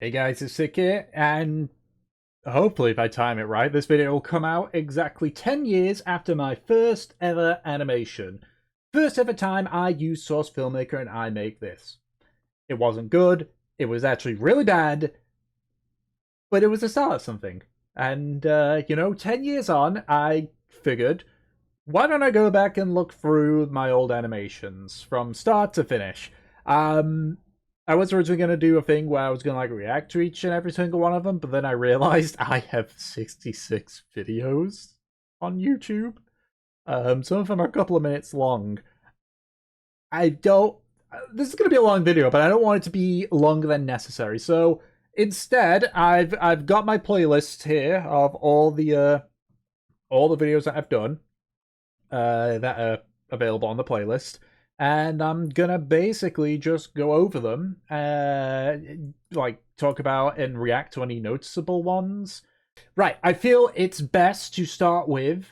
Hey guys, it's Sick here, and hopefully if I time it right, this video will come out exactly 10 years after my first ever animation. First ever time I used Source Filmmaker and I make this. It wasn't good, it was actually really bad, but it was the start of something. And, 10 years on, I figured, why don't I go back and look through my old animations from start to finish? I was originally going to do a thing where I was going to react to each and every single one of them, but then I realized I have 66 videos on YouTube. Some of them are a couple of minutes long. I don't. This is going to be a long video, but I don't want it to be longer than necessary. So instead, I've got my playlist here of all the videos that I've done that are available on the playlist, and I'm gonna basically just go over them, talk about and react to any noticeable ones. Right, I feel it's best to start with,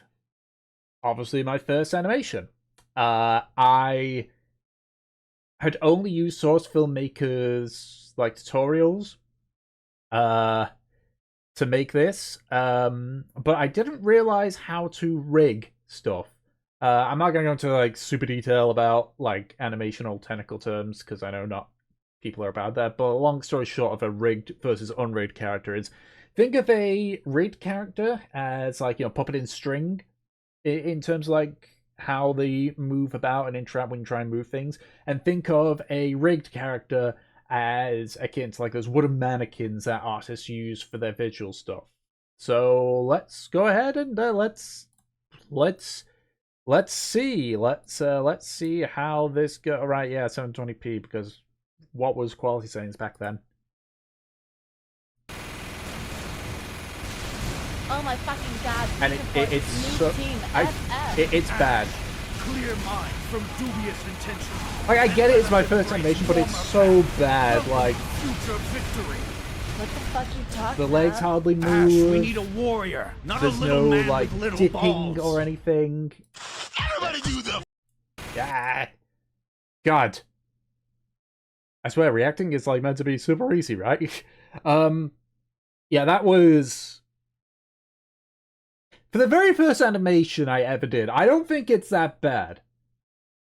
obviously, my first animation. I had only used Source Filmmaker's tutorials to make this, but I didn't realize how to rig stuff. I'm not going to go into super detail about animational technical terms because I know not people are about that. But a long story short of a rigged versus unrigged character is, think of a rigged character as puppet in string in terms of how they move about and interact when you try and move things, and think of a rigged character as akin to those wooden mannequins that artists use for their visual stuff. So let's go ahead and let's see. Let's see how this go. Right, yeah, 720p, because what was quality settings back then? Oh my fucking god! And it's so it's bad. Clear mind from dubious intentions. I get it. It's my first animation, but it's so bad. Future victory. What the fuck you talking The legs about? hardly move. Ash, we need a warrior, not There's a little no man with little dipping balls. or anything. Everybody do the. Yeah. God. I swear, reacting is meant to be super easy, right? Yeah, that was for the very first animation I ever did. I don't think it's that bad.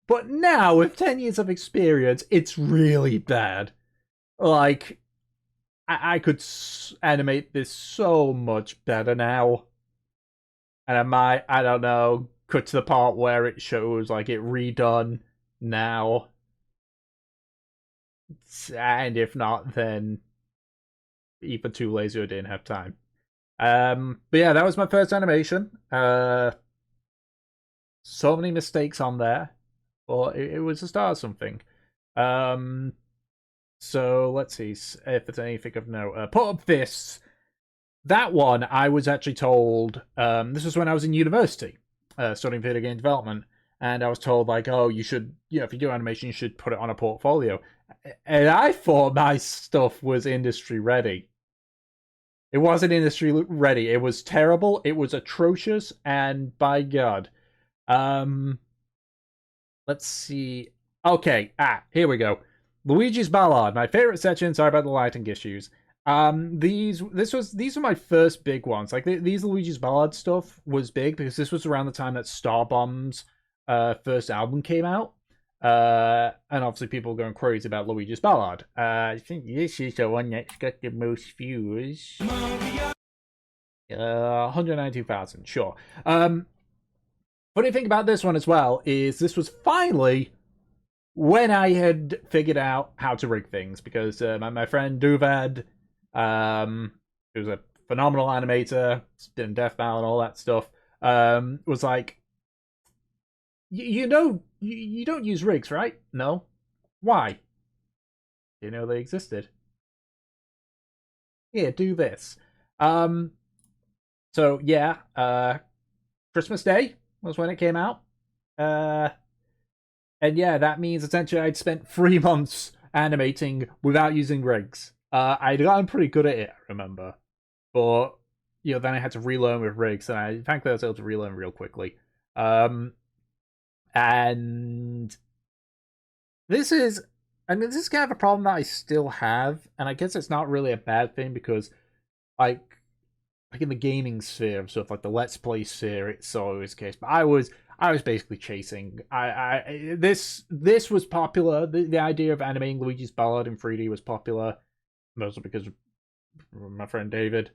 But now, with 10 years of experience, it's really bad. I could animate this so much better now. And I don't know, cut to the part where it shows it redone now. And if not, then either too lazy or didn't have time. But yeah, that was my first animation. So many mistakes on there, but it was the start of something. So let's see if there's anything of note. Put Up Fists. That one, I was actually told, this was when I was in university, studying video game development, and I was told, oh, you should, if you do animation, you should put it on a portfolio. And I thought my stuff was industry ready. It wasn't industry ready. It was terrible. It was atrocious, and by God. Let's see. Okay, here we go. Luigi's Ballad, my favorite section. Sorry about the lighting issues. These were my first big ones. These Luigi's Ballad stuff was big because this was around the time that Starbomb's first album came out. And obviously people were going crazy about Luigi's Ballad. I think this is the one that's got the most views. 192,000, sure. Funny thing about this one as well is this was finally when I had figured out how to rig things, because my friend Duvad, who's a phenomenal animator, did Death Battle and all that stuff, was like, you don't use rigs, right? No. Why? Didn't know they existed. Here, do this. So yeah, Christmas Day was when it came out. And yeah, that means essentially I'd spent 3 months animating without using rigs. I'd gotten pretty good at it, I remember. But, then I had to relearn with rigs, and thankfully I was able to relearn real quickly. And this is and this is kind of a problem that I still have, and I guess it's not really a bad thing because, like in the gaming sphere of stuff, like the Let's Play sphere, it's always the case. But I was basically chasing. This was popular. The idea of animating Luigi's Ballad in 3D was popular, mostly because of my friend David.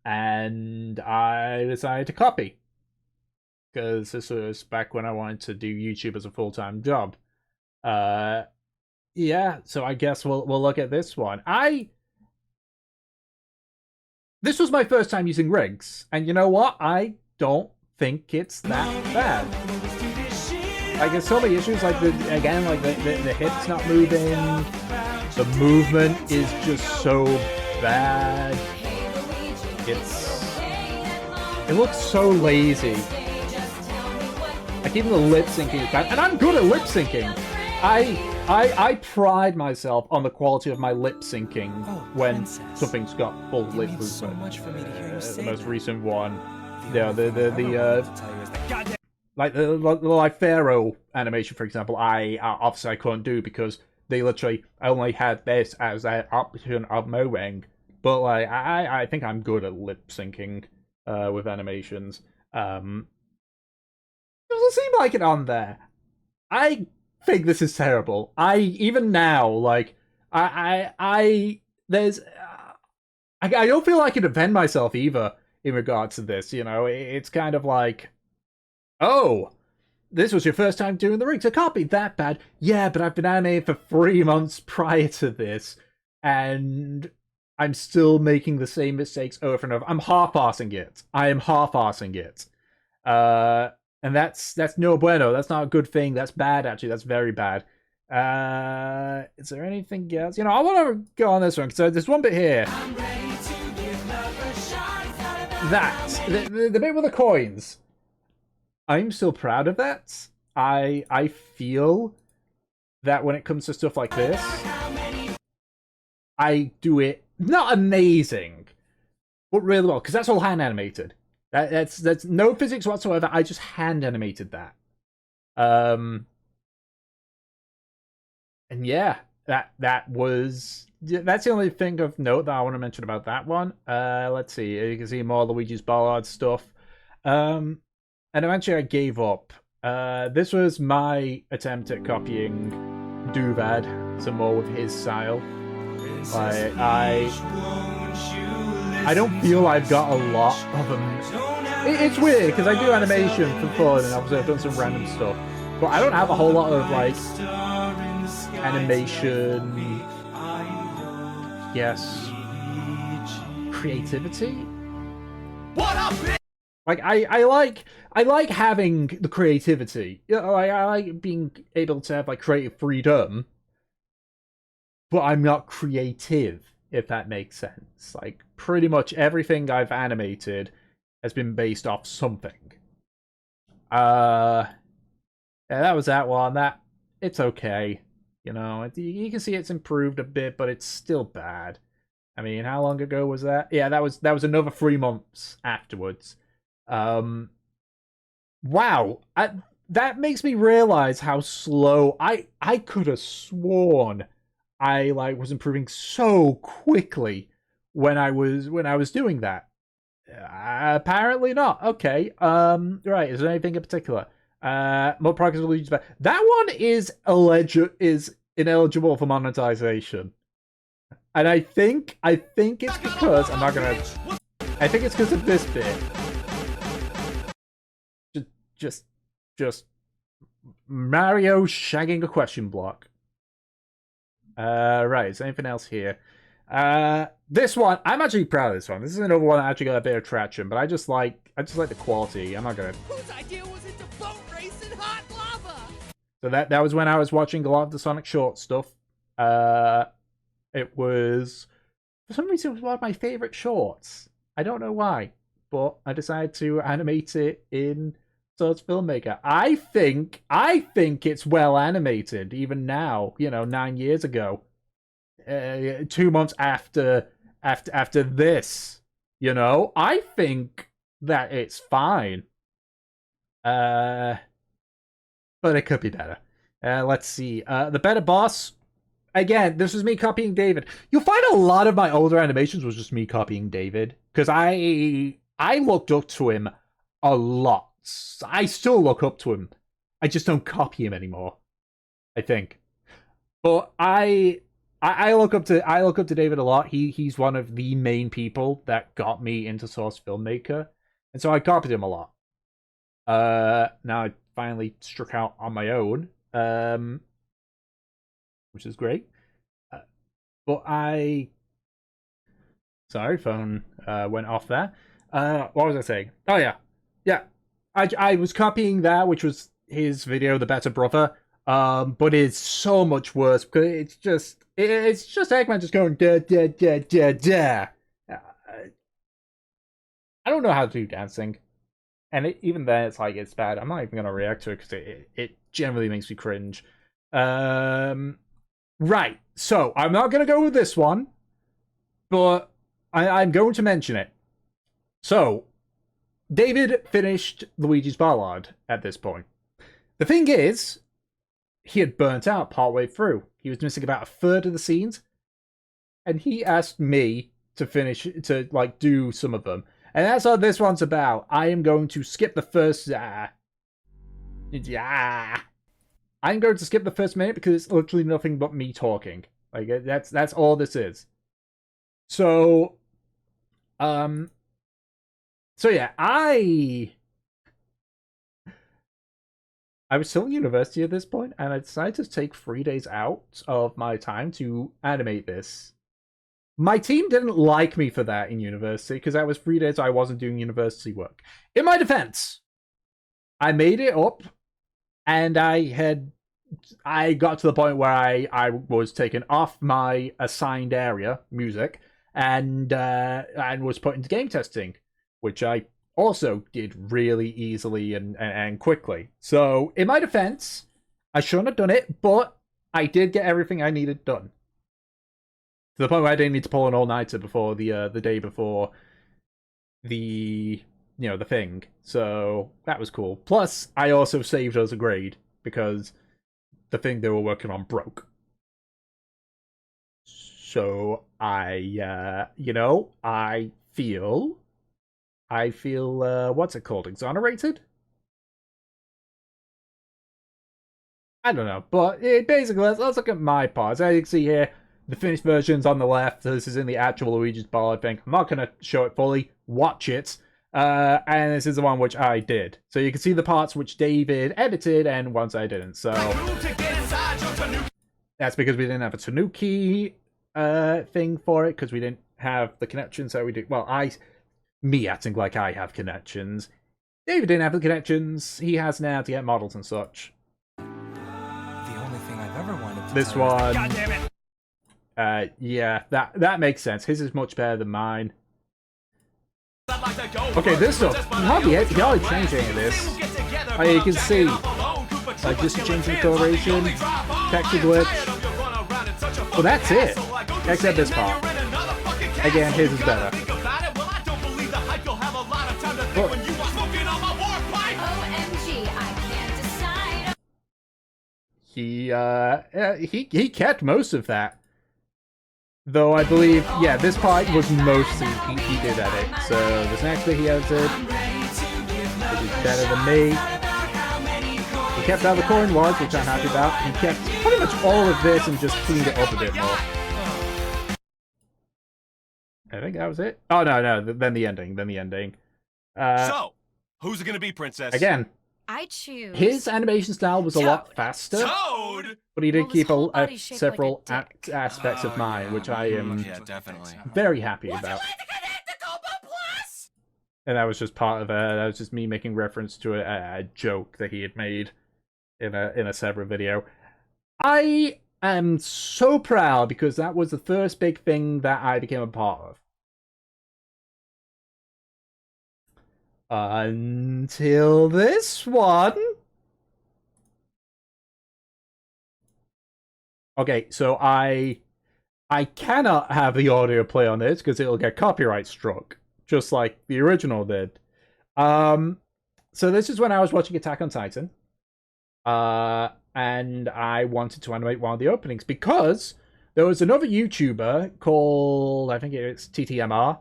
And I decided to copy because this was back when I wanted to do YouTube as a full-time job. Yeah, so I guess we'll look at this one. This was my first time using rigs, and you know what? I don't think it's that bad. Like, there's so many issues, like, the hip's not moving, the movement is just so bad. It looks so lazy. Like, even the lip syncing is bad, and I'm good at lip syncing. I pride myself on the quality of my lip syncing when something's got full lip movement. So much for me to hear you say the most that. recent one, like the Pharaoh animation, for example, obviously I couldn't do because they literally only had this as an option of moving. But like I think I'm good at lip syncing with animations. Doesn't seem like it on there. I think this is terrible. Even now, like I don't feel like I can defend myself either in regards to this. You know, it's kind of like, oh, this was your first time doing the rigs. It can't be that bad. Yeah, but I've been animating for 3 months prior to this, and I'm still making the same mistakes over and over. I'm half-arsing it. I am half-arsing it. And that's no bueno. That's not a good thing. That's bad, actually. That's very bad. Is there anything else? You know, I want to go on this one. So there's one bit here. The bit with the coins. I'm still proud of that. I feel that when it comes to stuff like this, I do it not amazing, but really well, because that's all hand animated. That's no physics whatsoever. I just hand animated that. And yeah, that's the only thing of note that I want to mention about that one. Let's see. You can see more Luigi's Ballad stuff. And eventually I gave up. This was my attempt at copying Duvad some more with his style. Like, I don't feel I've got a lot of them. It's weird because I do animation for fun, and obviously I've done some random stuff, but I don't have a whole lot of like animation. Yes, creativity. What up? Like I like having the creativity. You know, I like being able to have like creative freedom, but I'm not creative, if that makes sense. Like, pretty much everything I've animated has been based off something. Yeah, that was that one. It's okay. You know, you can see it's improved a bit, but it's still bad. I mean, how long ago was that? Yeah, that was another 3 months afterwards. Wow. That makes me realize how slow I could have sworn I was improving so quickly when I was doing that. Apparently not. Okay. Right. Is there anything in particular? More progress with Luigi's Ballad. That one is ineligible for monetization, and I think it's because I'm not gonna. I think it's because of this bit. Just Mario shagging a question block. Right, is there anything else here? This one, I'm actually proud of this one. This is another one that actually got a bit of traction, but I just like the quality. I'm not gonna. Whose idea was it to boat race in hot lava? So that was when I was watching a lot of the Sonic Short stuff. It was, for some reason, it was one of my favorite shorts. I don't know why, but I decided to animate it in Swords Filmmaker. I think it's well animated even now. You know, 9 years ago, 2 months after this. You know, I think that it's fine. But it could be better. Let's see. The better boss. Again, this was me copying David. You'll find a lot of my older animations was just me copying David. Because I looked up to him a lot. I still look up to him. I just don't copy him anymore, I think. But I look up to David a lot. He's one of the main people that got me into Source Filmmaker. And so I copied him a lot. Now I finally struck out on my own. Which is great. But sorry, phone went off there. What was I saying? Oh yeah. Yeah. I was copying that, which was his video, The Better Brother. But it's so much worse because it's just Eggman just going da da da da da. I don't know how to do dancing, and even then it's like it's bad. I'm not even gonna react to it because it generally makes me cringe. Right, so I'm not gonna go with this one, but I'm going to mention it. So, David finished Luigi's Ballad at this point. The thing is, he had burnt out partway through. He was missing about a third of the scenes. And he asked me to finish, to, like, do some of them. And that's what this one's about. I am going to skip the first... I'm going to skip the first minute because it's literally nothing but me talking. Like, that's all this is. So... So yeah, I was still in university at this point, and I decided to take 3 days out of my time to animate this. My team didn't like me for that in university, because that was 3 days I wasn't doing university work. In my defense, I made it up, and I got to the point where I was taken off my assigned area, music, and was put into game testing, which I also did really easily and quickly. So, in my defense, I shouldn't have done it, but I did get everything I needed done. To the point where I didn't need to pull an all-nighter before the day before the thing. So, that was cool. Plus, I also saved us a grade, because the thing they were working on broke. So, I feel, what's it called? Exonerated? I don't know, but basically, let's look at my parts. As you can see here, the finished version's on the left. This is in the actual Luigi's Ballad thing. I'm not going to show it fully. Watch it. And this is the one which I did. So you can see the parts which David edited and ones I didn't. So that's because we didn't have a Tanuki thing for it, because we didn't have the connections that we do. Well, me acting like I have connections. David didn't have the connections. He has now to get models and such. The only thing I've ever wanted to this one. God damn it. Yeah, that makes sense. His is much better than mine. Okay, this stuff. You hardly change any of this. You can see, like, just changing coloration, texture glitch. Well, that's it. Except this part. Again, his is better. Look. He kept most of that. Though I believe, yeah, this part was mostly he did edit. So this next bit he edited, which is better than me. He kept out the coin was, which I'm happy about. He kept pretty much all of this and just cleaned it up a bit more. I think that was it. Oh no, then the ending. So, who's it gonna be, Princess? Again, I choose. His animation style was a lot faster, Toad! but he did keep several like aspects of mine, which I am very happy about. And that was just part of that was just me making reference to a joke that he had made in a separate video. I am so proud because that was the first big thing that I became a part of. Until this one. Okay, so I cannot have the audio play on this because it'll get copyright struck, just like the original did. So this is when I was watching Attack on Titan. and I wanted to animate one of the openings because there was another YouTuber called, I think it's TTMR.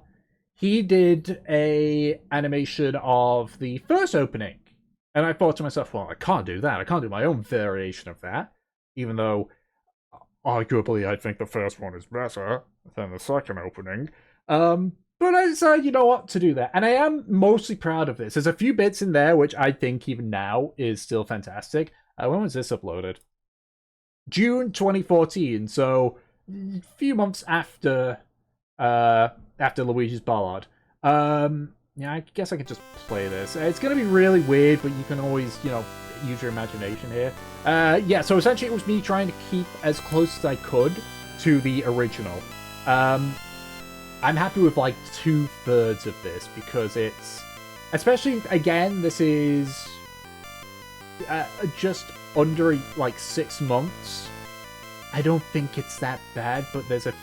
He did a animation of the first opening. And I thought to myself, well, I can't do that. I can't do my own variation of that. Even though, arguably, I think the first one is better than the second opening. But I decided, you know what, to do that. And I am mostly proud of this. There's a few bits in there which I think even now is still fantastic. When was this uploaded? June 2014. So a few months after Luigi's Ballad. Yeah, I guess I could just play this. It's going to be really weird, but you can always, you know, use your imagination here. Yeah, so essentially it was me trying to keep as close as I could to the original. I'm happy with like 2/3 of this because it's, especially again, this is just under like 6 months. I don't think it's that bad, but there's a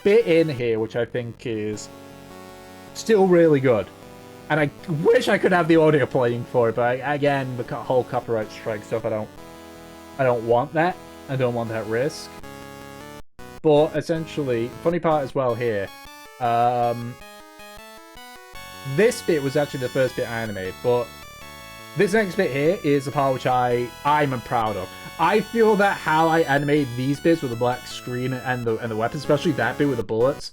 bit in here which I think is still really good. And I wish I could have the audio playing for it, but again, the whole copyright strike stuff, I don't want that. I don't want that risk. But essentially, funny part as well here, this bit was actually the first bit I animated, but this next bit here is the part which I'm proud of. I feel that how I animated these bits with the black screen and the weapons, especially that bit with the bullets,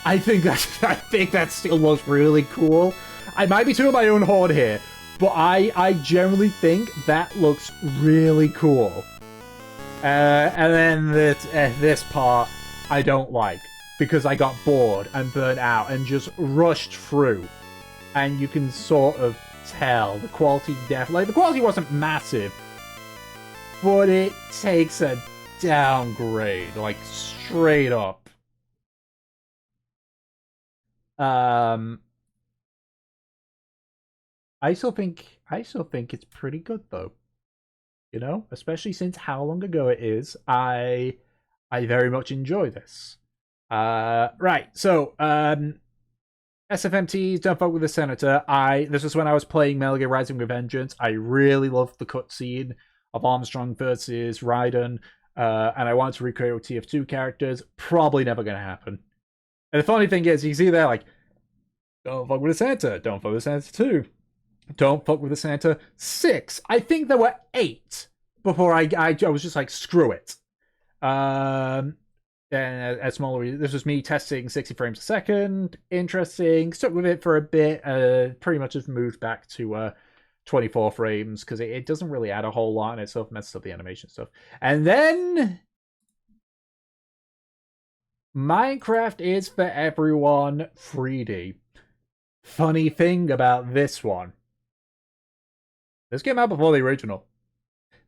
I think that still looks really cool. I might be tooting my own horn here, but I generally think that looks really cool. And then this part I don't like because I got bored and burnt out and just rushed through, and you can sort of tell the quality the quality wasn't massive, but it takes a downgrade, like straight up. I still think it's pretty good though. You know, especially since how long ago it is. I very much enjoy this. Right, so SFMTs, Don't Fuck with the Senator. This was when I was playing Metal Gear Rising Revengeance. I really loved the cutscene of Armstrong versus Raiden, and I wanted to recreate with TF2 characters. Probably never gonna happen. And the funny thing is, you see there, like, Don't Fuck with the Senator, Don't Fuck with the Senator 2, Don't Fuck with the Senator 6. I think there were 8 before I was just like, screw it. And a smaller, this was me testing 60 frames a second. Interesting. Stuck with it for a bit. Pretty much just moved back to 24 frames because it doesn't really add a whole lot, and it sort of messes up the animation stuff. And then Minecraft is for Everyone 3D. Funny thing about this one, this came out before the original.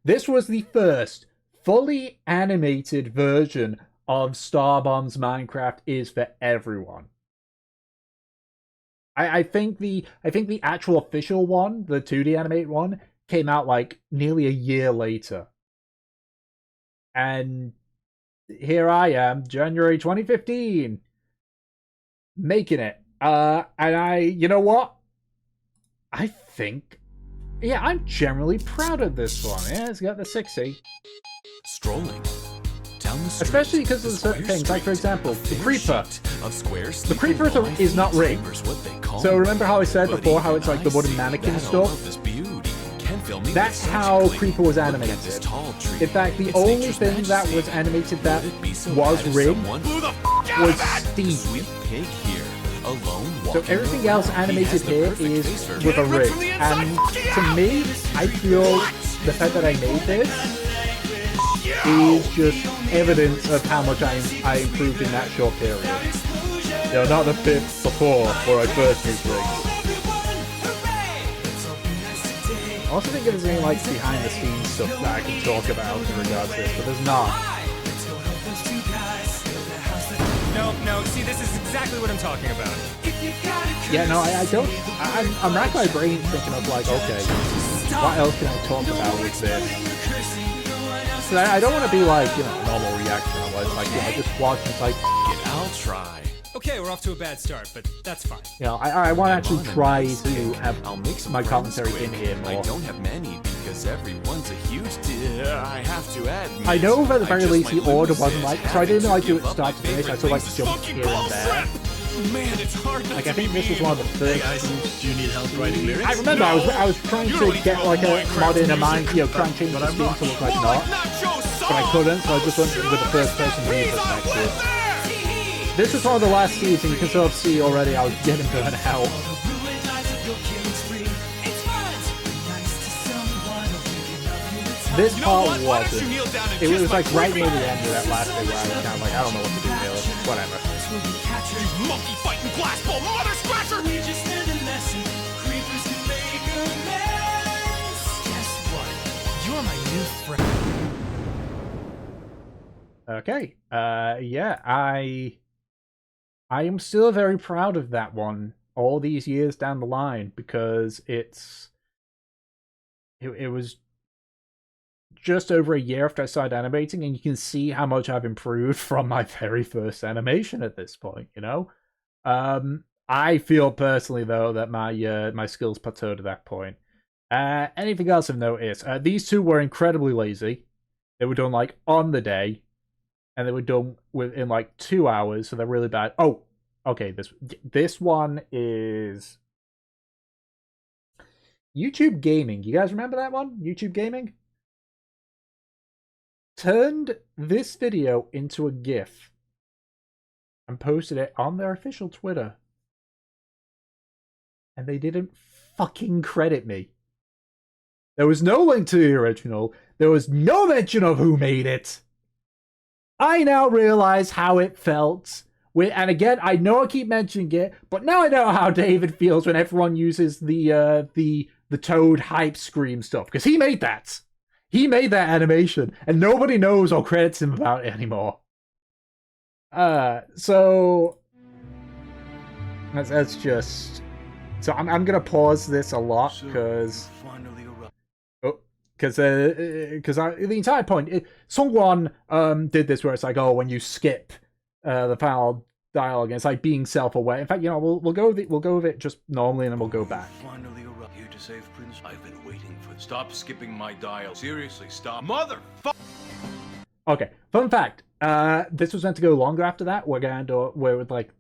This was the first fully animated version of Starbomb's Minecraft is for Everyone. I think the actual official one, the 2D animated one, came out like nearly a year later. And here I am, January 2015, making it. And you know what? I think, yeah, I'm generally proud of this one. Yeah, it's got the 60. Strolling down the street, especially because of certain things, like for example, the creeper. The creeper is not rigged. So remember how I said before how it's like the wooden mannequin stuff? That's how Creeper was animated. In fact, the only thing that was animated that was rigged was Steve. So everything else animated here is with a rig. And to me, I feel the fact that I made this is just evidence of how much I improved in that short period. You know, not the bit before where I first used rigs. I also think there's any like behind the scenes stuff that I can talk about in regards to this, but there's not. No, see, this is exactly what I'm talking about. Yeah, no, I don't. I'm racking my brain thinking of like, okay, what else can I talk about with this? So I don't want to be like, you know, normal reaction. I was like, you know, just watch and like, I'll try. Okay, we're off to a bad start, but that's fine. You know, I want to actually try to have my commentary in here more. I don't have many Cause everyone's a huge deal. I have to admit. I know at the very just least the might order lose wasn't it. right, so I didn't know I'd do it Having start to give up finish. my I sort of like favorite jumped place here is and there. fucking bullshit. Man, it's hard not Like I to think be this was one of the Hey first. guys, do you need help writing lyrics? I remember I was trying to get like a mod in a mind, you know, try and change the I'm screen not. to look like not, but I couldn't, so I just went with the first person view perspective. This was one of the last season, you can sort of see already I was getting burnt out. This part wasn't. It was like right near the end of that last bit where I was kind of like, I don't know what to do really. Whatever. Monkey fighting glass ball mother scratcher! We just learned a lesson. Creepers can make a mess. Guess what? You're my new friend. Okay. Yeah, I am still very proud of that one all these years down the line because it was just over a year after I started animating, and you can see how much I've improved from my very first animation at this point, you know? I feel personally, though, that my skills plateaued at that point. Anything else I've noticed? These two were incredibly lazy. They were done, like, on the day, and they were done within, like, 2 hours, so they're really bad. Oh, okay, this one is YouTube Gaming. You guys remember that one? YouTube Gaming? Turned this video into a GIF and posted it on their official Twitter. And they didn't fucking credit me. There was no link to the original. There was no mention of who made it. I now realize how it felt. And again, I know I keep mentioning it, but now I know how David feels when everyone uses the Toad hype scream stuff, because he made that. He made that animation, and nobody knows or credits him about it anymore. So that's just. So I'm gonna pause this a lot because the entire point. Songwon did this where it's like, oh, when you skip the final dialogue, and it's like being self-aware. In fact, you know, we'll go with it just normally, and then we'll go back. Finally arrived here to save Prince. I've been waiting for. Stop skipping my dial. Seriously, stop. Motherfucker. Okay, fun fact. This was meant to go longer after that, where it would like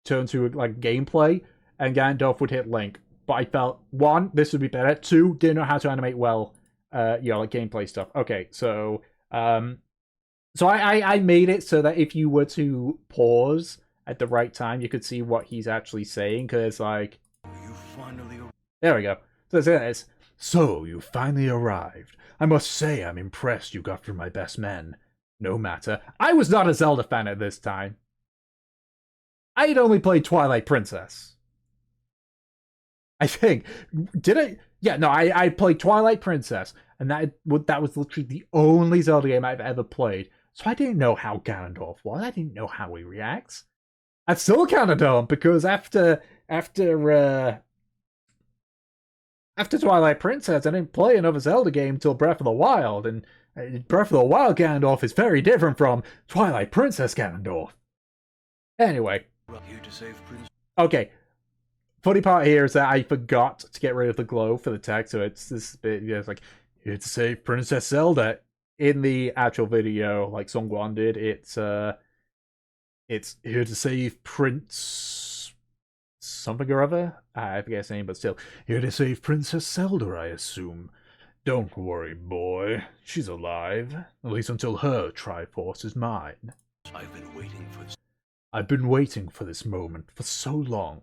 turn to like gameplay, and Gandalf would hit Link. But I felt 1, this would be better. 2, didn't know how to animate well. You know, like gameplay stuff. Okay, so I made it so that if you were to pause at the right time, you could see what he's actually saying, because like, You finally arrived. there we go. So it says, so you finally arrived. I must say I'm impressed you got through my best men. No matter. I was not a Zelda fan at this time. I had only played Twilight Princess. I think. Did I? Yeah, no, I played Twilight Princess, and that was literally the only Zelda game I've ever played. So I didn't know how Ganondorf was. I didn't know how he reacts. I still kind of don't, because after Twilight Princess, I didn't play another Zelda game till Breath of the Wild, and Breath of the Wild Ganondorf is very different from Twilight Princess Ganondorf. Anyway. Here to save Prince. Okay. Funny part here is that I forgot to get rid of the glow for the text, so it's this bit, you know, it's like, here to save Princess Zelda. In the actual video, like Songwon did, it's here to save Prince something or other. I forget his name, but still, here to save Princess Zelda, I assume. Don't worry, boy. She's alive. At least until her Triforce is mine. I've been waiting for this moment for so long.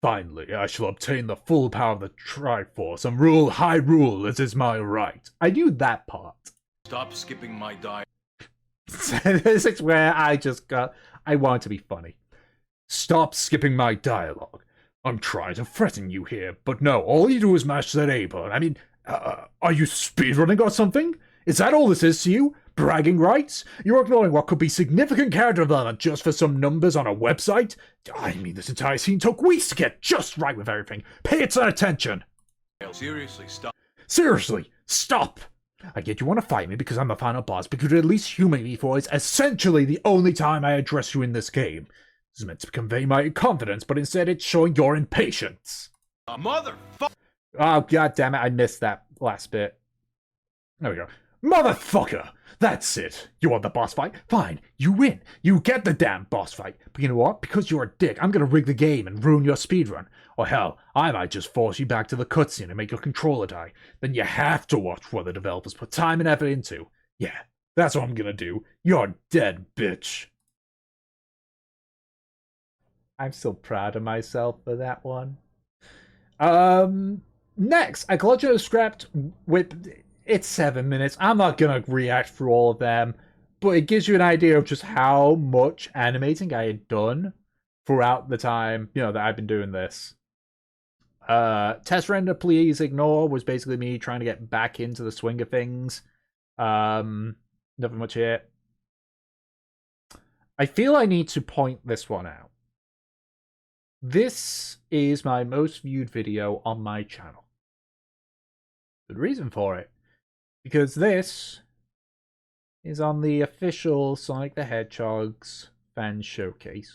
Finally, I shall obtain the full power of the Triforce and rule Hyrule as is my right. I knew that part. Stop skipping my dial. This is where I want to be funny. Stop skipping my dialogue. I'm trying to threaten you here, but no, all you do is mash that A button. I mean, are you speedrunning or something? Is that all this is to you? Bragging rights? You're ignoring what could be significant character development just for some numbers on a website? I mean, this entire scene took weeks to get just right with everything. Pay it some attention. Seriously, stop. Seriously, stop. I get you want to fight me because I'm the final boss, but you could at least humor me for it's essentially the only time I address you in this game. This is meant to convey my confidence, but instead it's showing your impatience. Motherfucker. Oh, god damn it, I missed that last bit. There we go. Motherfucker! That's it. You want the boss fight? Fine. You win. You get the damn boss fight. But you know what? Because you're a dick, I'm gonna rig the game and ruin your speedrun. Or hell, I might just force you back to the cutscene and make your controller die. Then you have to watch what the developers put time and effort into. Yeah, that's what I'm gonna do. You're dead, bitch. I'm so proud of myself for that one. Next, I collected a script with... It's 7 minutes. I'm not gonna react through all of them, but it gives you an idea of just how much animating I had done throughout the time, that I've been doing this. Test render, please ignore, was basically me trying to get back into the swing of things. Nothing much here. I feel I need to point this one out. This is my most viewed video on my channel. Good reason for it. Because this is on the official Sonic the Hedgehog's fan showcase.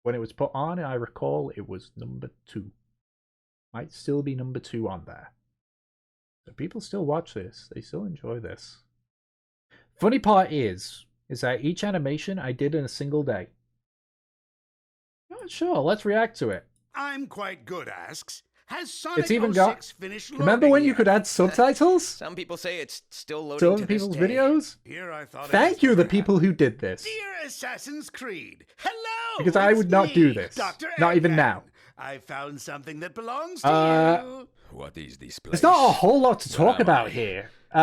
When it was put on, I recall it was number 2. Might still be number 2 on there. So people still watch this. They still enjoy this. Funny part is that each animation I did in a single day. Sure, let's react to it. I'm quite good, asks. Has Sonic It's even 06 finished loading Remember when you yet? could add subtitles? Some people say it's still loading Still to in this people's day. videos? Here I thought Thank you, the people who did this. Dear Assassin's Creed, hello! Because I it's would not me, do this. Dr. Not even Eggman. now. I found something that belongs to you. What is this place? There's not a whole lot to talk Where am about I? here. These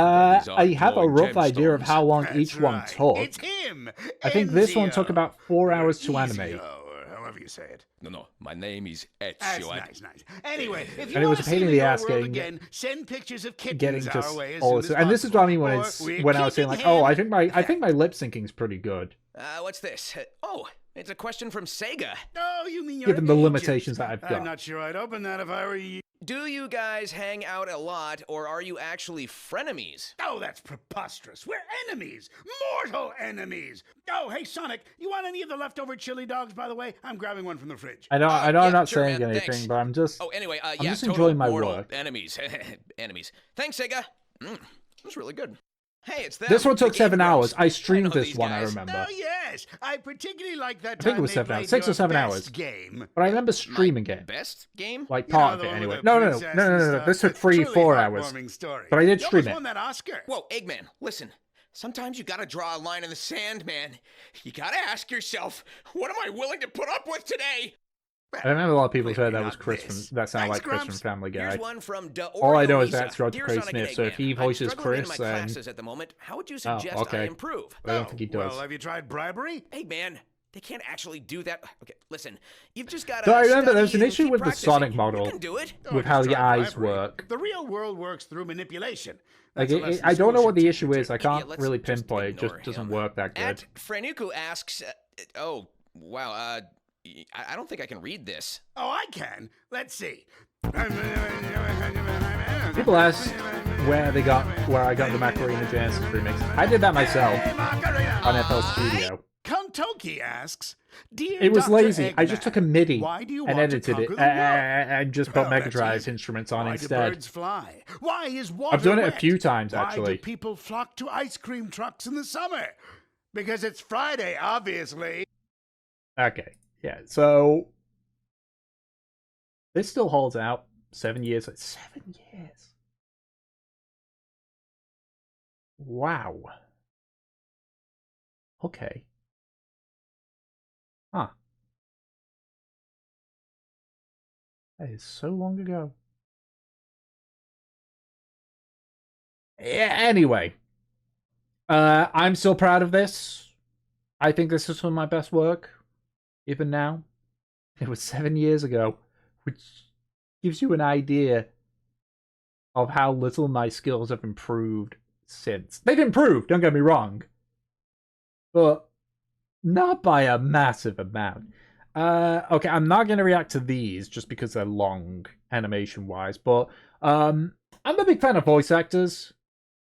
are I have a glowing rough idea of gemstones. how long That's each one right. took. It's him. I think this one Ezio. took about 4 hours to Ezio, animate. or however you say it. No, my name is That's Ezio. nice. Anyway, if you And it was want a to pain see in the the real ass world getting- again, send pictures of kittens Getting our just way as all soon this, as and this is what I mean when possible, or when I was saying we're like, keeping I him- think my lip syncing's pretty good, What's this? Oh, it's a question from Sega. Oh, you mean you're given an the agent. limitations that I've got. I'm not sure I'd open that if I were you. Do you guys hang out a lot, or are you actually frenemies? Oh, that's preposterous. We're enemies. Mortal enemies. Oh, hey, Sonic, you want any of the leftover chili dogs, by the way? I'm grabbing one from the fridge. I know yeah, I'm not sure, saying man, anything, thanks. but I'm just Oh, anyway, I'm yeah, just total enjoying my mortal work. enemies. Enemies. Thanks, Sega. That's really good. Hey, it's them. This one the took Game 7 hours. Bros. I streamed know this these one, I guys. remember. Oh, yes. I particularly like that I think it time was they 7 hours. played 6 or your 7 best hours. game. But I remember streaming it. Best game? Like You know, part of the it one with anyway. the No. princess and stuff. This took It's 3, truly 4 hours. heartwarming story. But I did You stream almost it. won that Oscar. Whoa, Eggman, listen. Sometimes you gotta draw a line in the sand, man. You gotta ask yourself, what am I willing to put up with today? I remember a lot of people said that Maybe was not Chris this. from that sounded Thanks, like Chris from Grumps. Family Guy. Here's one from All I know is Lisa. that's Roger Dear Craig Sonic Smith, and so if he Eggman, voices I'm struggling in Chris, my then- classes at the moment. How would you Oh, suggest okay. I improve? I don't think he does. Well, have you tried bribery? Hey, man, they can't actually do that. Okay, listen, you've just got to. So I remember there was an issue with the Sonic You model. can do it. With I how just the tried eyes bribery. work. The real world works through manipulation. Like, That's a lesson I don't know schools what the should issue teach is. I you. can't let's really just pinpoint. It just ignore doesn't him. work that good. At Franuku asks, oh, wow, I don't think I can read this. Oh, I can. Let's see. People ask where I got the Macarena Genesis remix. I did that myself on FL Studio. Kantoki asks, Dear It was Dr. lazy. I Eggman, just took a MIDI why do you and want to edited it conquer the world? and just put Well, Mega that's Drive's easy. instruments on Why instead. do birds fly? Why is water I've done it a wet? few times, Why actually. do people flock to ice cream trucks in the summer? Because it's Friday, obviously. Okay, yeah. So this still holds out. 7 years. 7 years. Wow. Okay. Huh. That is so long ago. Yeah, anyway. I'm still proud of this. I think this is some of my best work. Even now. It was 7 years ago. Which gives you an idea of how little my skills have improved since. They've improved, don't get me wrong. But not by a massive amount. Okay, I'm not going to react to these just because they're long, animation-wise. But I'm a big fan of voice actors.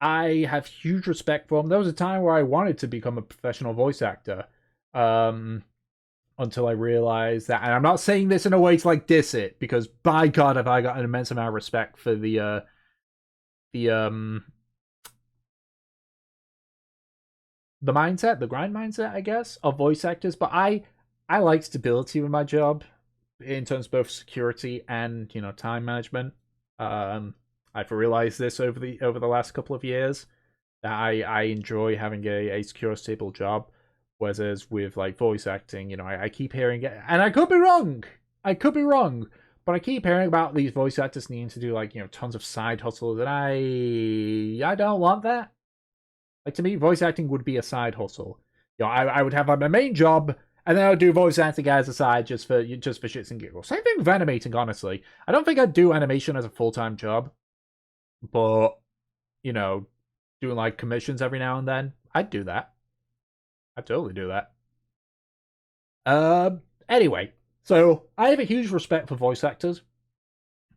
I have huge respect for them. There was a time where I wanted to become a professional voice actor. Until I realized that, and I'm not saying this in a way to like diss it, because by God have I got an immense amount of respect for the mindset, the grind mindset, I guess, of voice actors. But I like stability with my job in terms of both security and, you know, time management. I've realized this over the last couple of years that I enjoy having a secure, stable job. Whereas with like voice acting, you know, I keep hearing it, and I could be wrong, but I keep hearing about these voice actors needing to do like, you know, tons of side hustles, and I don't want that. Like, to me, voice acting would be a side hustle. You know, I would have like my main job, and then I would do voice acting as a side just for shits and giggles. Same thing with animating, honestly. I don't think I'd do animation as a full-time job, but, you know, doing like commissions every now and then, I'd do that. I'd totally do that. Anyway, so I have a huge respect for voice actors.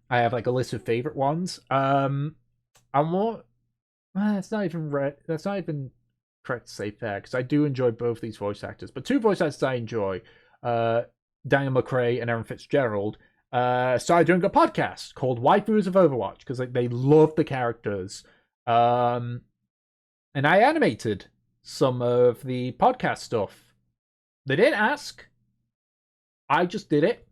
I have like a list of favorite ones. I'm more. That's not even correct to say fair, because I do enjoy both these voice actors. But two voice actors I enjoy, Daniel McRae and Aaron Fitzgerald, started doing a podcast called Waifus of Overwatch, because like, they love the characters. And I animated some of the podcast stuff. They didn't ask. I just did it.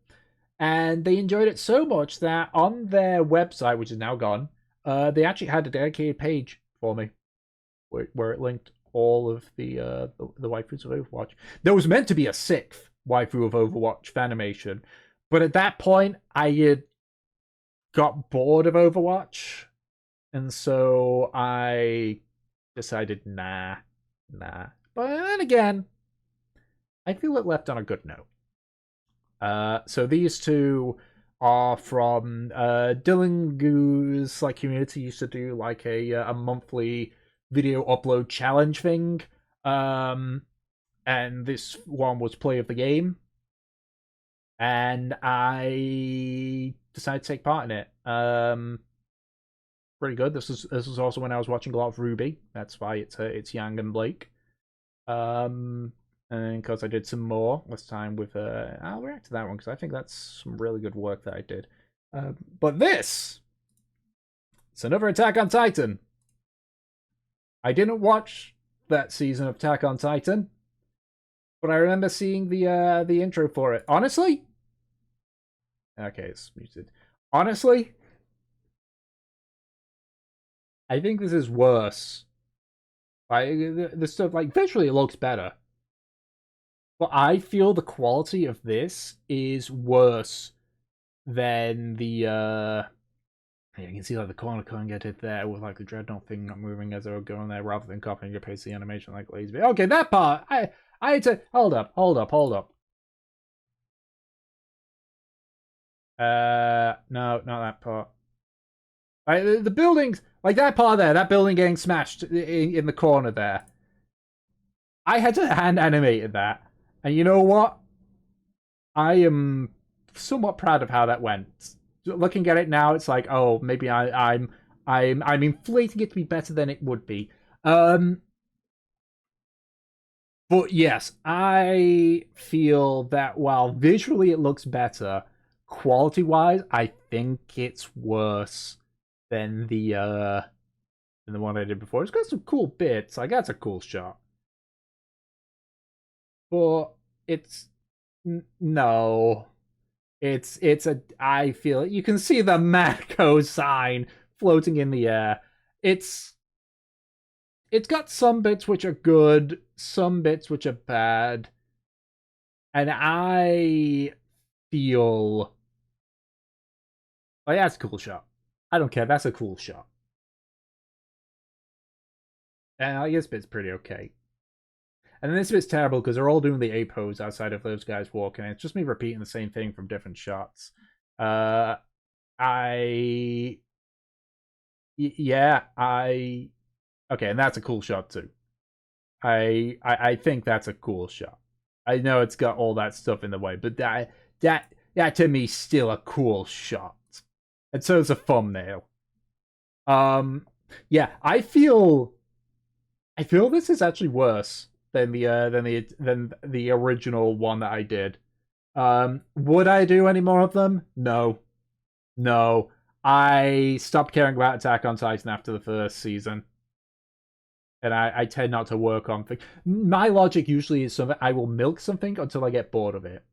And they enjoyed it so much that on their website, which is now gone, they actually had a dedicated page for me where it linked all of the waifus of Overwatch. There was meant to be a sixth waifu of Overwatch fanimation, but at that point, I had got bored of Overwatch, and so I decided, nah. But then again, I feel it left on a good note. So these two are from Dylan Goo's like community. Used to do like a monthly video upload challenge thing, and this one was play of the game, and I decided to take part in it. Pretty good. This was also when I was watching a lot of RWBY. That's why it's Yang and Blake. And because I did some more this time with I'll react to that one because I think that's some really good work that I did. But it's another Attack on Titan. I didn't watch that season of Attack on Titan, but I remember seeing the intro for it. Honestly, okay, it's muted. Honestly, I think this is worse. The stuff, like, visually it looks better. But I feel the quality of this is worse than the, yeah, you can see, like, the corner couldn't get it there with, like, the Dreadnought thing not moving as they were going there rather than copying and pasting the animation like lazy. Okay, that part, I had to, hold up. No, not that part. The buildings, like that part there, that building getting smashed in the corner there. I had to hand animate that. And you know what? I am somewhat proud of how that went. Looking at it now, it's like, oh, maybe I'm inflating it to be better than it would be. But yes, I feel that while visually it looks better, quality-wise, I think it's worse than the one I did before. It's got some cool bits. Like, that's a cool shot. But it's no. It's a, I feel you can see the Mako sign floating in the air. It's got some bits which are good, some bits which are bad. And I feel like that's a cool shot. I don't care, that's a cool shot. And I guess this bit's pretty okay. And then this bit's terrible because they're all doing the A pose outside of those guys walking. It's just me repeating the same thing from different shots. Okay, and that's a cool shot too. I think that's a cool shot. I know it's got all that stuff in the way, but that to me is still a cool shot. And so it's a thumbnail. Yeah, I feel this is actually worse than the original one that I did. Would I do any more of them? No. I stopped caring about Attack on Titan after the first season. And I tend not to work on things. My logic usually is something I will milk something until I get bored of it.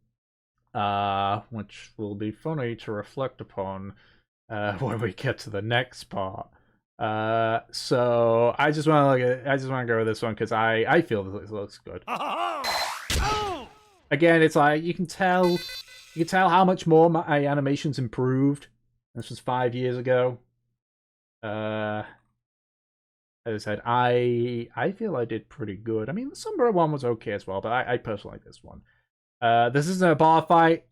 Which will be funny to reflect upon when we get to the next part. So I just want to go with this one because I feel this looks good. Again, it's like you can tell how much more my animation's improved. This was 5 years ago. As I said, I feel I did pretty good. I mean, the Sombra one was okay as well, but I personally like this one. This isn't a bar fight.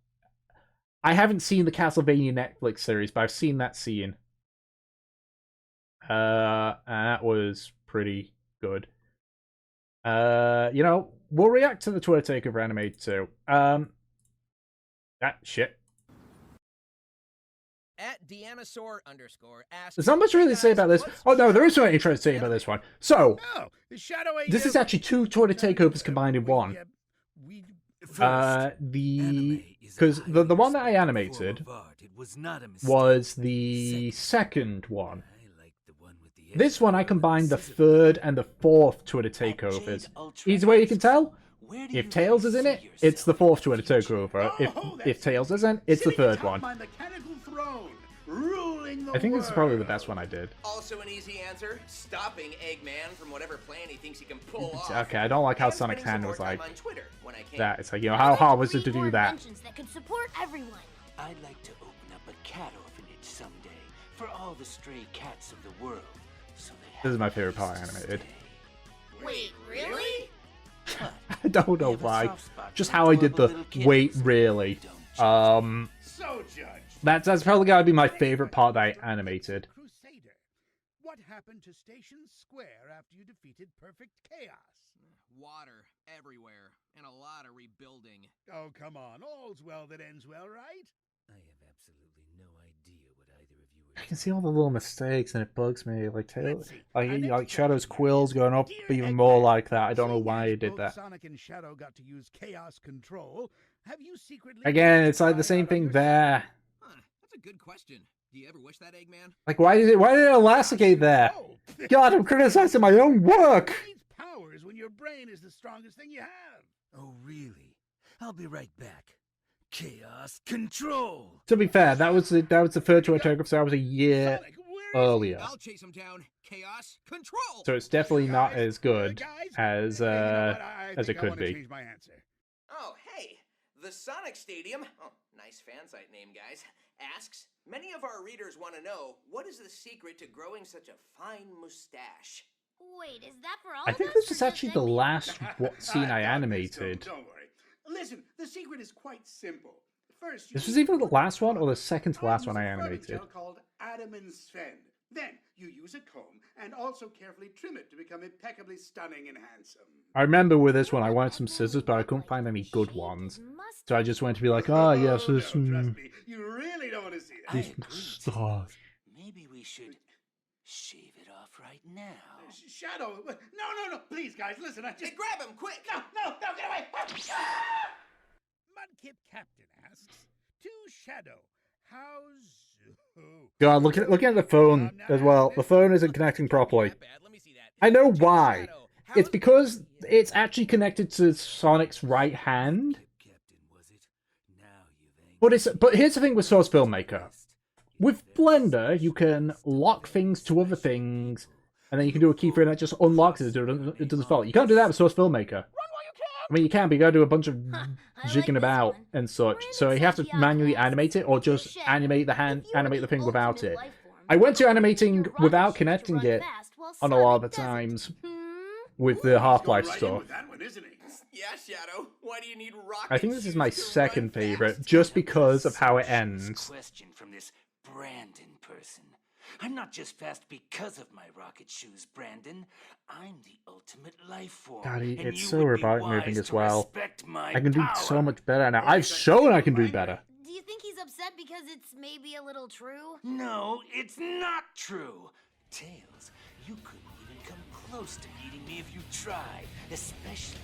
I haven't seen the Castlevania Netflix series, but I've seen that scene. And that was pretty good. You know, we'll react to the Twitter takeover anime too. Shit. At Deanosaur _ asks. There's not much really to say about this. Oh no, there is something interesting to say about this one. So, Oh, the Shadow Age. this is actually 2 Twitter takeovers combined in one. Because the one that I animated was the second one. This one I combined the 3rd and the 4th Twitter takeovers. Easy way you can tell. If Tails is in it, it's the 4th Twitter takeover. If Tails isn't, it's the 3rd one. I think this is probably the best one I did. Also an easy answer, stopping Eggman from whatever plan he thinks he can pull off. Okay, I don't like how And Sonic's spending hand some was more like time on Twitter when I can. that. It's like, you know, how hard was it to do that? That can support everyone. I'd like to open up a cat orphanage someday for all the stray cats of the world. So they This is my favorite part animated. Wait, really? I don't know why. Just how I did the wait, really. So judged. That's probably gotta be my favorite part that I animated. Crusader, what happened to Station Square after you defeated Perfect Chaos? Water everywhere and a lot of rebuilding. Oh, come on. All's well that ends well, right? I have absolutely no idea what either of you I can see all the little mistakes and it bugs me. Like like Shadow's quills going up even more like that. I don't know why he did Both that. Sonic and Shadow got to use Chaos Control. Have you secretly... Again, it's like the same thing there. Huh, that's a good question. Do you ever wish that, Eggman? Like why did it elasticate there? Oh, God, I'm criticizing my own work. needs powers when your brain is the strongest thing you have. Oh, really? I'll be right back. Chaos Control! To be fair, that was the 3rd Twitter takeover, so that was a year Sonic, where is earlier. I'll chase him down. Chaos Control! So it's definitely not Guys, as good guys, as you know what? I as it think I could wanna be. change my answer. Oh, hey, the Sonic Stadium, oh, nice fan site name, guys, asks, many of our readers want to know, what is the secret to growing such a fine mustache? Wait, is that for all I of think us, this or is just actually the Eggman? last scene I got this, animated. Don't worry. Listen, the secret is quite simple. First, This was either the last one or the second to last one I use a ferment animated. gel called Adam and Sven. Then you use a comb and also carefully trim it to become impeccably stunning and handsome. I remember with this one, I wanted some scissors, but I couldn't find any good ones. So I just went to be like, oh, yes, no, this trust me, you really don't want to see it. I agree, stars. Maybe we should shave it off right now. Shadow, no, please, guys, listen, I Hey, just... grab him, quick! No, get away! Mudkip Captain asks, to Shadow, how's... God, looking at the phone as well. The phone isn't connecting properly. That bad. Let me see that. I know why. Shadow, It's how's- because it's actually connected to Sonic's right hand. Captain, was it? Now you've But here's the thing with Source Filmmaker. With Blender, you can lock things to other things, and then you can do a keyframe that just unlocks it. It doesn't fall. You can't do that with Source Filmmaker. I mean, you can, but you gotta do a bunch of I jigging like about this one. and such. Brandon So you have to says the manually outcast animate it, or just Shadow. animate the If you were animate the thing without ultimate it. life form, I went to you'd animating use your without rocket ship to connecting run it fast while on a lot of the Sonic times doesn't. with the Half-Life Right in stuff. with that one, isn't he? Yeah, Shadow. Why do you need rocket I think this is shoes my to run second fast? favorite, just because of how it ends. Question from this Brandon person. I'm not just fast because of my rocket shoes, Brandon. I'm the ultimate life form. God, and it's you so would be robotic wise moving as to well. respect my I can do power. so much better now. I've shown I can do better. Do you think he's upset because it's maybe a little true? No, it's not true. Tails, you couldn't even come close to beating me if you tried. Especially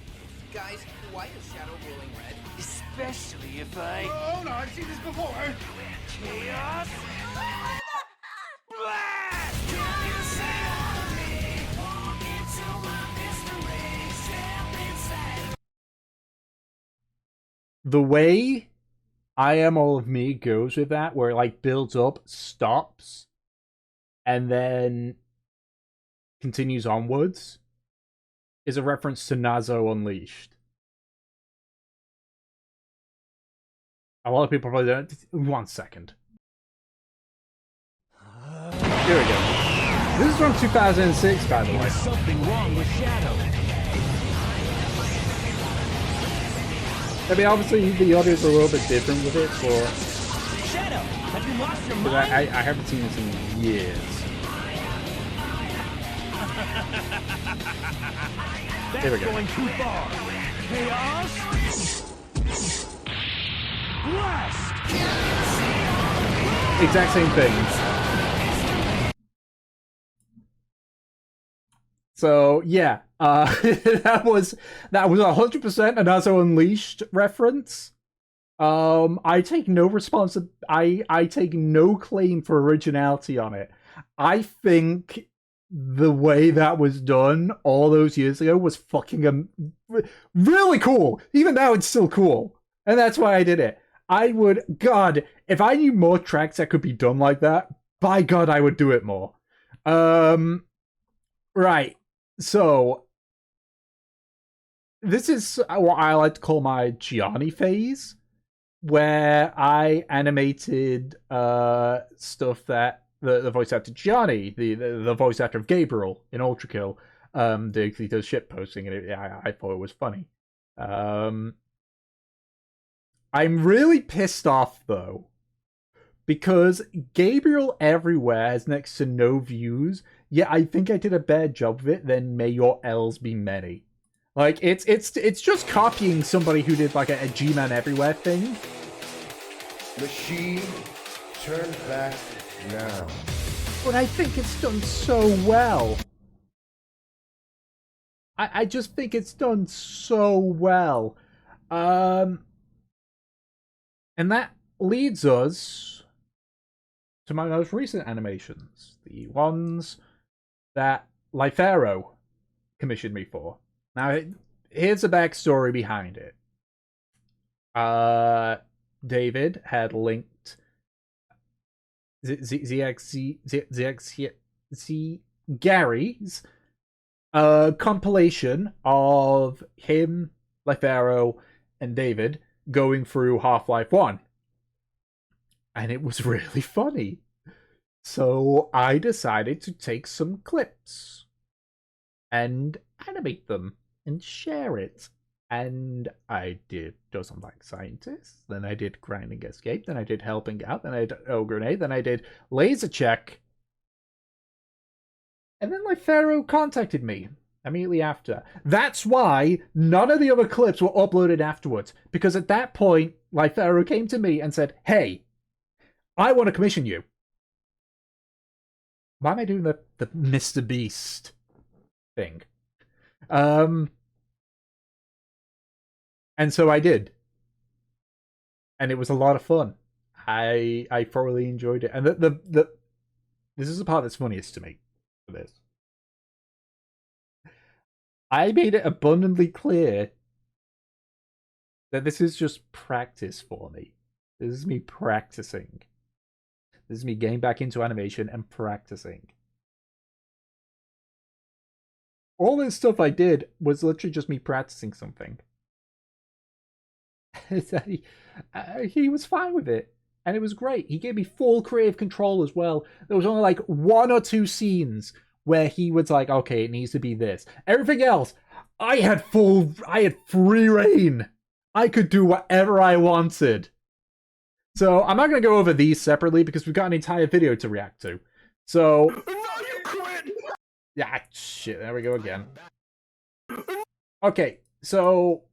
Guys, why is Shadow glowing red? if I... Oh, no, I've seen this before. Chaos... the way I Am All of Me goes with that, where it like builds up, stops, and then continues onwards, is a reference to Nazo Unleashed. A lot of people probably don't. 1 second. Here we go. This is from 2006, by the way. There's something wrong with Shadow. I mean, obviously the audio's a little bit different with it, but Shadow, have you lost your but mind? I haven't seen this in years. That's Here we go. going too far. Chaos. Blast. Exact same thing. So yeah, that was 100% a Nazo Unleashed reference. I take no I take no claim for originality on it. I think the way that was done all those years ago was fucking really cool. Even now, it's still cool, and that's why I did it. God, if I knew more tracks that could be done like that, by God, I would do it more. Right. So, this is what I like to call my Gianni phase, where I animated stuff that the voice actor Gianni, the voice actor of Gabriel in Ultra Kill, he does shit posting, and I thought it was funny. I'm really pissed off though, because Gabriel Everywhere has next to no views. Yeah, I think I did a better job of it than May Your L's Be Many. Like, it's just copying somebody who did like a G-Man Everywhere thing. Machine, turn back now. But I think it's done so well. I just think it's done so well. And that leads us to my most recent animations. The ones that Lifero commissioned me for. Now, here's the backstory behind it. David had linked Gary's compilation of him, Lifero, and David going through Half-Life 1. And it was really funny. So I decided to take some clips and animate them and share it. And I did Doesn't Like Scientists, then I did Grinding Escape, then I did Helping Out, then I did Oh Grenade, then I did Laser Check. And then Lifero contacted me immediately after. That's why none of the other clips were uploaded afterwards. Because at that point, Lifero came to me and said, hey, I want to commission you. Why am I doing the Mr. Beast thing? And so I did. And it was a lot of fun. I thoroughly enjoyed it. And this is the part that's funniest to me for this. I made it abundantly clear that this is just practice for me. This is me practicing. This is me getting back into animation and practicing. All this stuff I did was literally just me practicing something. He was fine with it. And it was great. He gave me full creative control as well. There was only like 1 or 2 scenes where he was like, okay, it needs to be this. Everything else, I had free reign. I could do whatever I wanted. So I'm not going to go over these separately because we've got an entire video to react to. So, No, you quit! yeah, shit, there we go again. Okay, so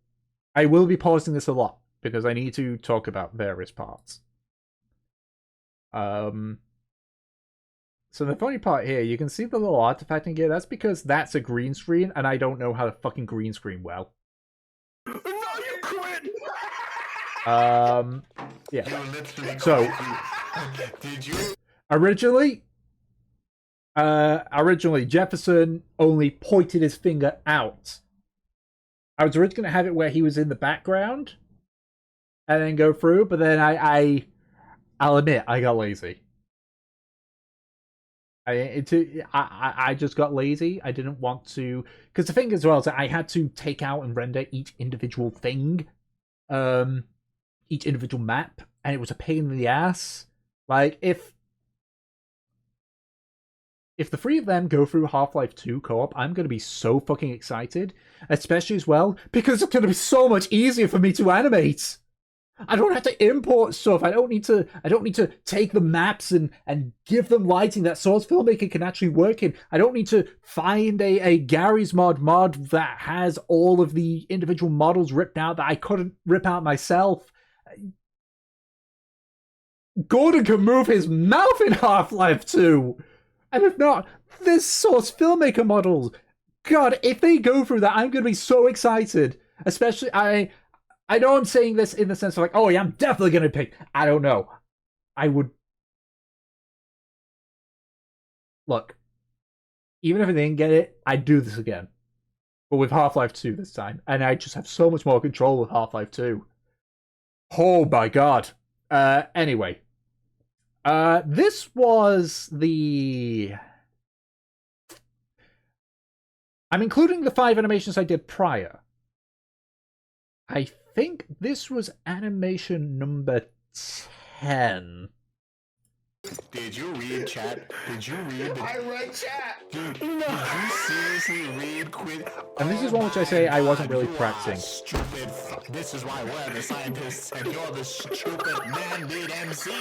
I will be pausing this a lot because I need to talk about various parts. So the funny part here, you can see the little artifact in here. That's because that's a green screen, and I don't know how to fucking green screen well. No, you quit! Yeah. So, Did you? originally Jefferson only pointed his finger out. I was originally going to have it where he was in the background, and then go through, but then I'll admit I got lazy. I just got lazy. I didn't want to, because the thing as well is that I had to take out and render each individual thing, each individual map, and it was a pain in the ass. Like if the three of them go through Half-Life 2 co-op, I'm gonna be so fucking excited, especially as well because it's gonna be so much easier for me to animate. I don't have to import stuff. I don't need to take the maps and give them lighting that Source Filmmaker can actually work in. I don't need to find a Garry's mod that has all of the individual models ripped out that I couldn't rip out myself. Gordon can move his mouth in Half-Life 2. And if not, there's Source Filmmaker models. God, if they go through that, I'm going to be so excited. Especially, I know I'm saying this in the sense of like, oh yeah, I'm definitely going to pick. I don't know. I would... Look, even if I didn't get it, I'd do this again. But with Half-Life 2 this time. And I just have so much more control with Half-Life 2. Oh my god. Anyway. This was the... I'm including the 5 animations I did prior. I think this was animation number 10. Did you read chat? Did you read the... I read chat. Dude, did you seriously read Quinn? And this is one which I say I wasn't really practicing. Stupid. This is why we're the scientists and you're the stupid man-made MC.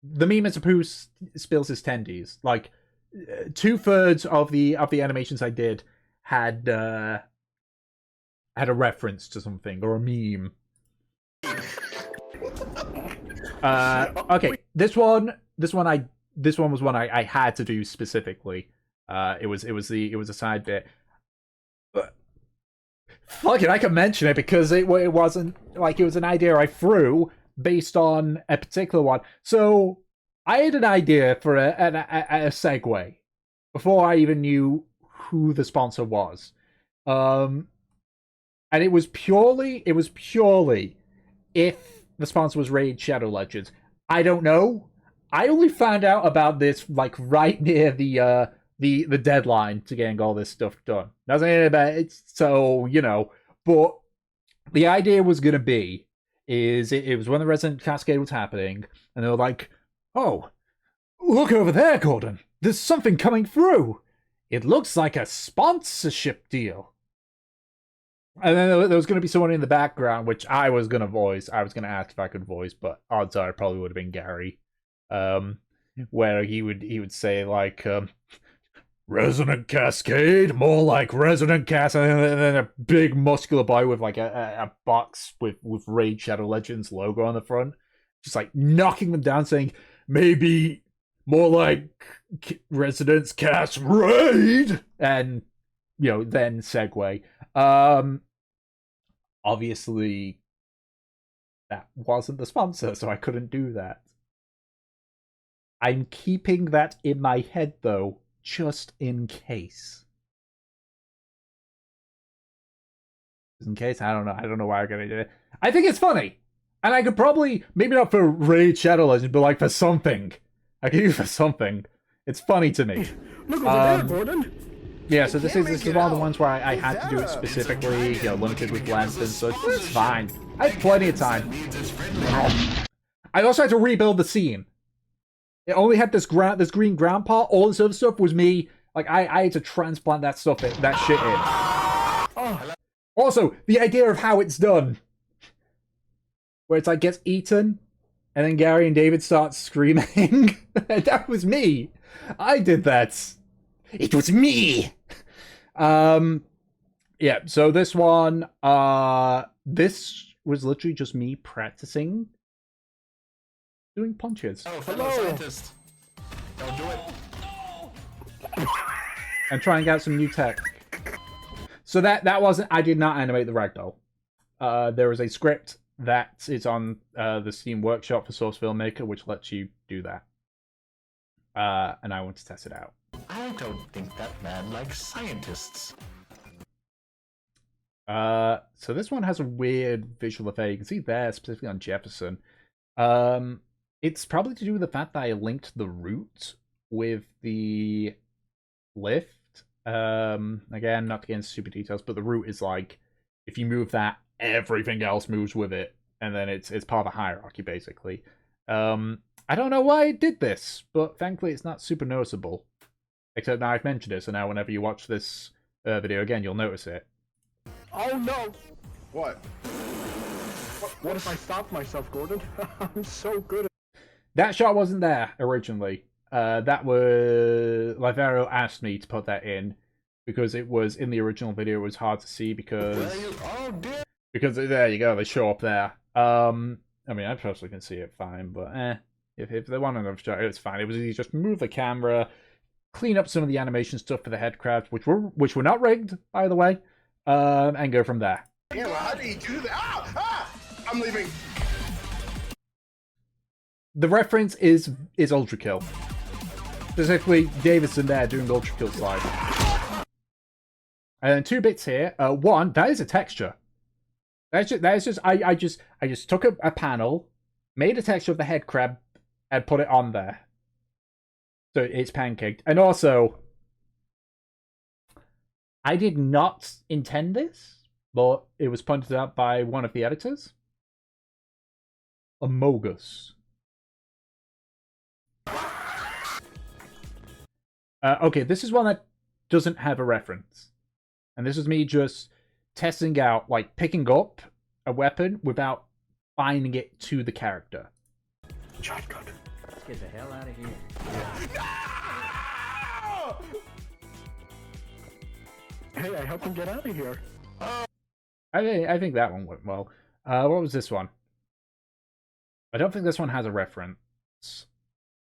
The meme is who spills his tendies. Like, 2/3 of the animations I did had a reference to something or a meme. Okay, this one was one I had to do specifically. It was a side bit. But fuck it, I can mention it because it wasn't like it was an idea I threw based on a particular one. So I had an idea for a segue before I even knew who the sponsor was. And it was purely if the sponsor was Raid Shadow Legends. I don't know. I only found out about this like right near the deadline to getting all this stuff done. Doesn't know about it, so you know. But the idea was gonna be it was when the Resident Cascade was happening, and they were like, "Oh, look over there, Gordon. There's something coming through. It looks like a sponsorship deal." And then there was going to be someone in the background, which I was going to voice. I was going to ask if I could voice, but odds are it probably would have been Gary. Where he would say, like, Resident Cascade? More like Resident Cascade. And then a big muscular boy with, like, a box with Raid Shadow Legends logo on the front. Just, like, knocking them down, saying, maybe more like Residence Cast Raid! And, you know, then segue. Obviously that wasn't the sponsor, so I couldn't do that. I'm keeping that in my head though, just in case. Just in case, I don't know why I'm gonna do it. I think it's funny. And I could probably, maybe not for Raid Shadow Legends, but like for something. I could use it for something. It's funny to me. Look over there, Gordon. Yeah, so this is one of the ones where I had to do it specifically, you know, limited with length, and so it's fine. I had plenty of time. I also had to rebuild the scene. It only had this green ground part. All this other stuff was me. Like I had to transplant that shit in. Also, the idea of how it's done, where it's like gets eaten, and then Gary and David start screaming. That was me. I did that. It was me! Yeah, so this one, this was literally just me practicing doing punches. Oh, fellow scientist. Don't do it. And trying out some new tech. So that wasn't, I did not animate the ragdoll. There is a script that is on the Steam Workshop for Source Filmmaker, which lets you do that. And I want to test it out. I don't think that man likes scientists. So this one has a weird visual effect. You can see there, specifically on Jefferson. It's probably to do with the fact that I linked the root with the lift. Again, not to get into super details, but the root is like, if you move that, everything else moves with it, and then it's part of a hierarchy, basically. I don't know why it did this, but thankfully it's not super noticeable. Except now I've mentioned it, so now whenever you watch this video again, you'll notice it. Oh no! What? What if I stopped myself, Gordon? I'm so good at... That shot wasn't there originally. That was... Livero asked me to put that in because it was in the original video. It was hard to see because... Oh dear! Because there you go, they show up there. I mean, I personally can see it fine, but if they want another shot, it's fine. It was easy, just move the camera, clean up some of the animation stuff for the head crabs, which were not rigged, by the way, and go from there. Yeah, well, how do you do that? I'm leaving. The reference is Ultra Kill. Specifically, Davidson there doing the Ultra Kill slide. And then 2 bits here. One, that is a texture. I just took a panel, made a texture of the head crab, and put it on there. So it's pancaked. And also, I did not intend this, but it was pointed out by one of the editors. Amogus. Okay, this is one that doesn't have a reference. And this is me just testing out, like, picking up a weapon without binding it to the character. Shotgun. Let's get the hell out of here. No! Hey, I helped him get out of here. I think that one went well. What was this one? I don't think this one has a reference.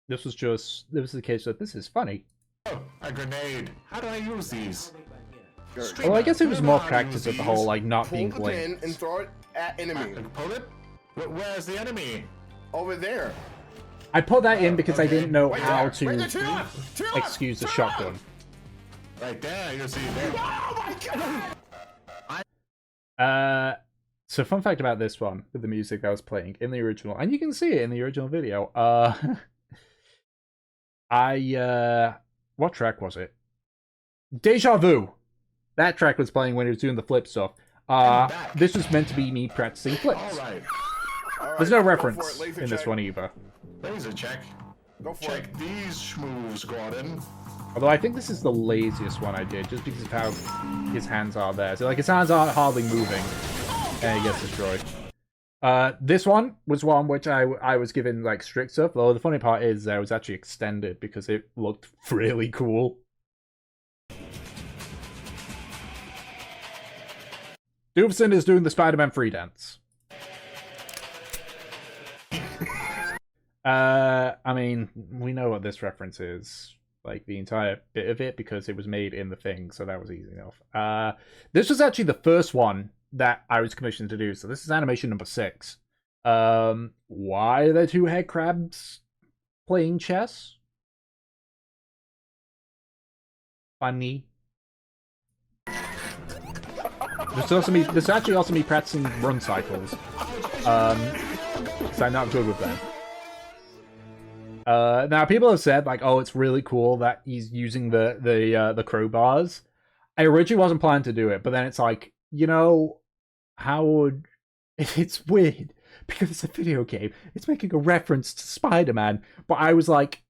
This was the case that this is funny. Oh, a grenade. How do I use these? Well, I guess it was more practice of the whole, like, not being Pull the pin linked. and throw it at enemy. Pull it? Where's the enemy? Over there. I put that in because I didn't know how Right there, to to your left, to your left, excuse the to your shotgun. Right there, you see there. Oh my god! So fun fact about this one, with the music that was playing in the original, and you can see it in the original video, what track was it? Deja Vu! That track was playing when he was doing the flip stuff. This was meant to be me practicing flips. Alright. There's no reference in this one either. Laser check. Go for Check it. these schmoves, Gordon. Although I think this is the laziest one I did, just because of how his hands are there. So, like, his hands aren't hardly moving, and he gets destroyed. This one was one which I was given, like, strict stuff, though the funny part is it was actually extended because it looked really cool. Doofenson is doing the Spider-Man free dance. I mean, we know what this reference is. Like, the entire bit of it, because it was made in the thing, so that was easy enough. This was actually the first one that I was commissioned to do, so this is animation number 6. Why are there 2 head crabs playing chess? Funny. This is actually also me practicing run cycles. Because I'm not good with them. Now people have said, like, oh, it's really cool that he's using the crowbars. I originally wasn't planning to do it, but then it's like, you know, how would... It's weird, because it's a video game. It's making a reference to Spider-Man, but I was like,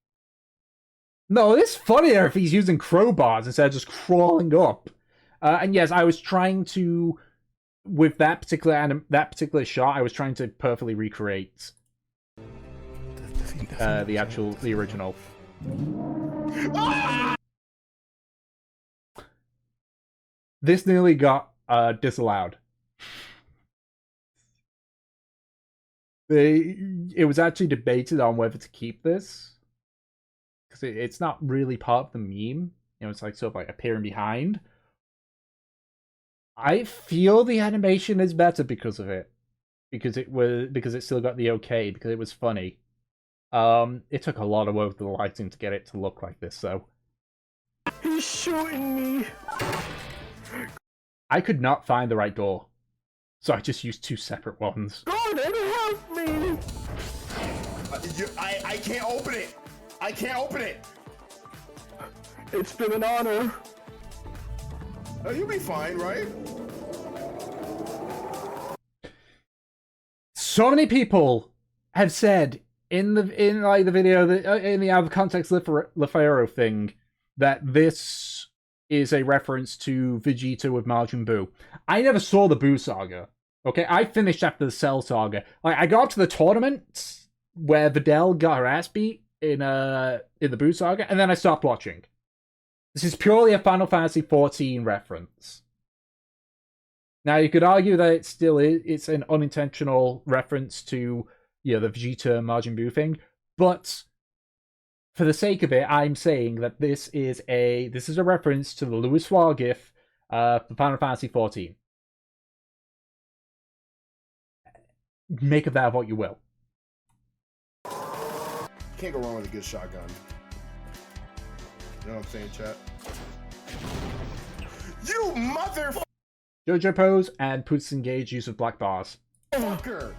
no, it's funnier if he's using crowbars instead of just crawling up. And yes, I was trying to, with that particular shot, I was trying to perfectly recreate the original. This nearly got disallowed. It was actually debated on whether to keep this, because it's not really part of the meme. You know, it's like sort of like appearing behind. I feel the animation is better because of it, because it still got the okay, because it was funny. It took a lot of work with the lighting to get it to look like this, though. He's shooting me! I could not find the right door. So I just used 2 separate ones. Gordon, help me! I can't open it. I can't open it. It's been an honor. Oh, you'll be fine, right? So many people have said in the video that in the out of context Lefaro thing that this is a reference to Vegeta with Majin Buu. I never saw the Buu saga. Okay, I finished after the Cell saga. Like, I got up to the tournament where Videl got her ass beat in the Buu saga, and then I stopped watching. This is purely a Final Fantasy XIV reference. Now, you could argue that it still is. It's an unintentional reference to, the Vegeta Majin Buu thing, but for the sake of it, I'm saying that this is a reference to the Louis Suave GIF for Final Fantasy XIV. Make of that what you will. Can't go wrong with a good shotgun. You know what I'm saying, chat? You mother... Jojo pose and Puts Engage use of black bars. fucker!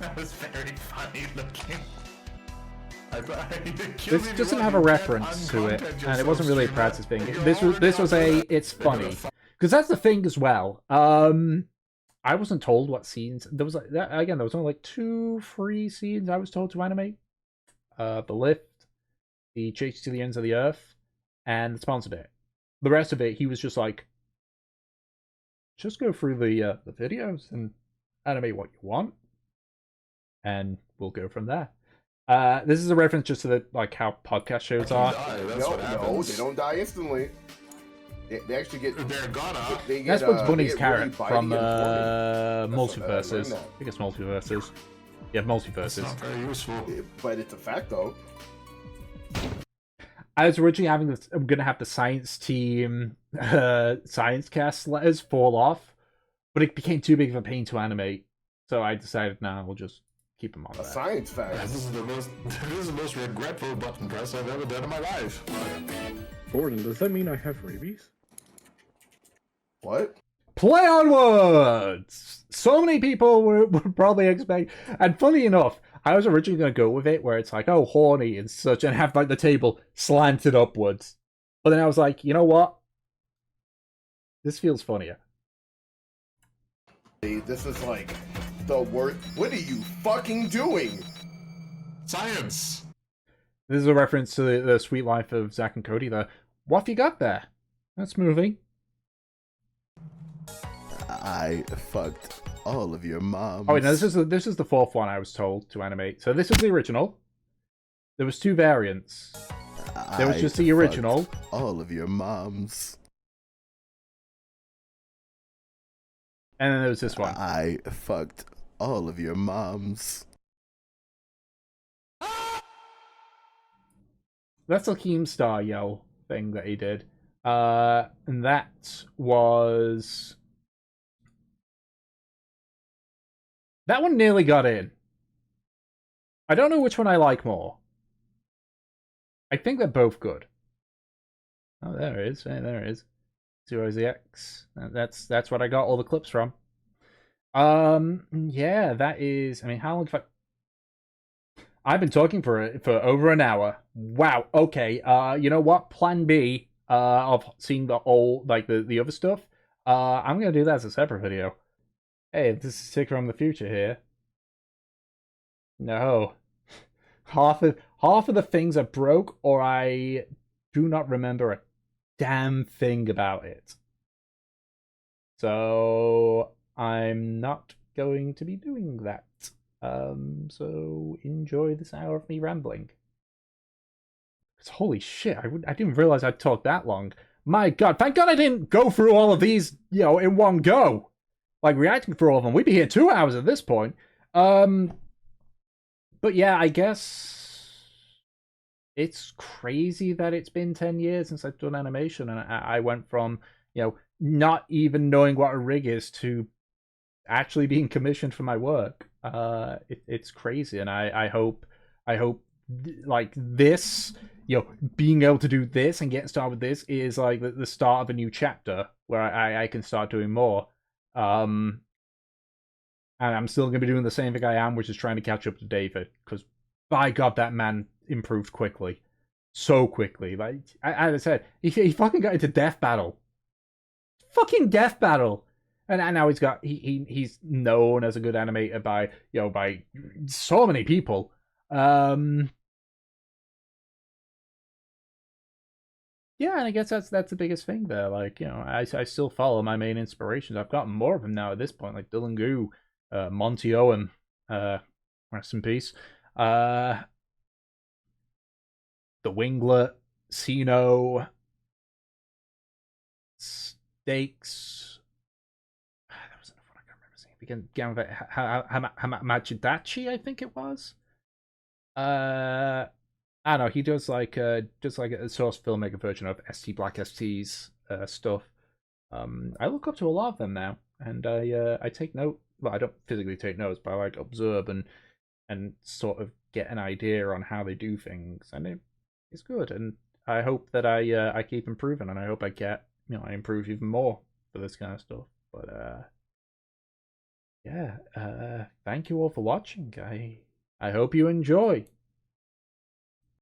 That was very funny looking. This doesn't have a reference to it, and it wasn't really a practice thing. This was a it's funny because that's the thing as well. I wasn't told what scenes there was. There was only like 2-3 scenes I was told to animate. The lift, the chase to the ends of the earth, and the sponsor bit. The rest of it, he was just like, just go through the videos and animate what you want, and we'll go from there. This is a reference just to how podcast shows are. No, they don't die instantly. They actually get. They're gonna. That's what's Bunny's carrot from Multiverses. I think it's Multiverses. Yeah, Multiverses. Not very useful. But it's a fact, though. I was originally I'm gonna have the science team science cast letters fall off, but it became too big of a pain to animate, so I decided we'll just keep them on there. A science fact. Yeah, this is the most regretful button press I've ever done in my life. Gordon, does that mean I have rabies? What? Play onwards! So many people would probably expect, and funny enough, I was originally going to go with it where it's like, oh, horny and such, and have the table slanted upwards. But then I was like, you know what? This feels funnier. This is like the worst. What are you fucking doing? Science! This is a reference to the Sweet Life of Zack and Cody. What have you got there? That's moving. I fucked all of your moms. Oh, wait, no, this is the 4th one I was told to animate. So this was the original. There was 2 variants. There was just the original. All of your moms. And then there was this one. I fucked all of your moms. That's a Keemstar yell thing that he did. And that was... That one nearly got in. I don't know which one I like more. I think they're both good. Oh, there it is. There it is. 0ZX. That's what I got all the clips from. Yeah, that is... I mean, how long have I've been talking for over an hour. Wow, okay. You know what? Plan B of seeing the other stuff. I'm gonna do that as a separate video. Hey, this is Tick from the future here. No. Half of the things are broke, or I do not remember a damn thing about it. So I'm not going to be doing that. So enjoy this hour of me rambling. Because holy shit, I didn't realize I'd talk that long. My god, thank god I didn't go through all of these, in one go. Like, reacting for all of them. We'd be here 2 hours at this point. But yeah, I guess it's crazy that it's been 10 years since I've done animation, and I went from, not even knowing what a rig is to actually being commissioned for my work. It's crazy, and I hope like this, you know, being able to do this and getting started with this is like the start of a new chapter where I can start doing more. And I'm still going to be doing the same thing I am, which is trying to catch up to David, because by God, that man improved quickly. So quickly. Like, as I said, he fucking got into Death Battle. Fucking Death Battle! And now he's known as a good animator by so many people. Yeah, and I guess that's the biggest thing there. Like, you know, I still follow my main inspirations. I've got more of them now at this point, like Dylan Gu, Monty Owen, rest in peace. The Winglet, Sino, Stakes. That was another one I can't remember seeing. We can get with it. Hamachidachi, I think it was. I don't know. He does like a Source filmmaker version of ST Black ST's stuff. I look up to a lot of them now, and I take note. Well, I don't physically take notes, but I like observe and sort of get an idea on how they do things, and it's good. And I hope that I keep improving, and I hope I improve even more for this kind of stuff. But yeah, thank you all for watching. I hope you enjoy.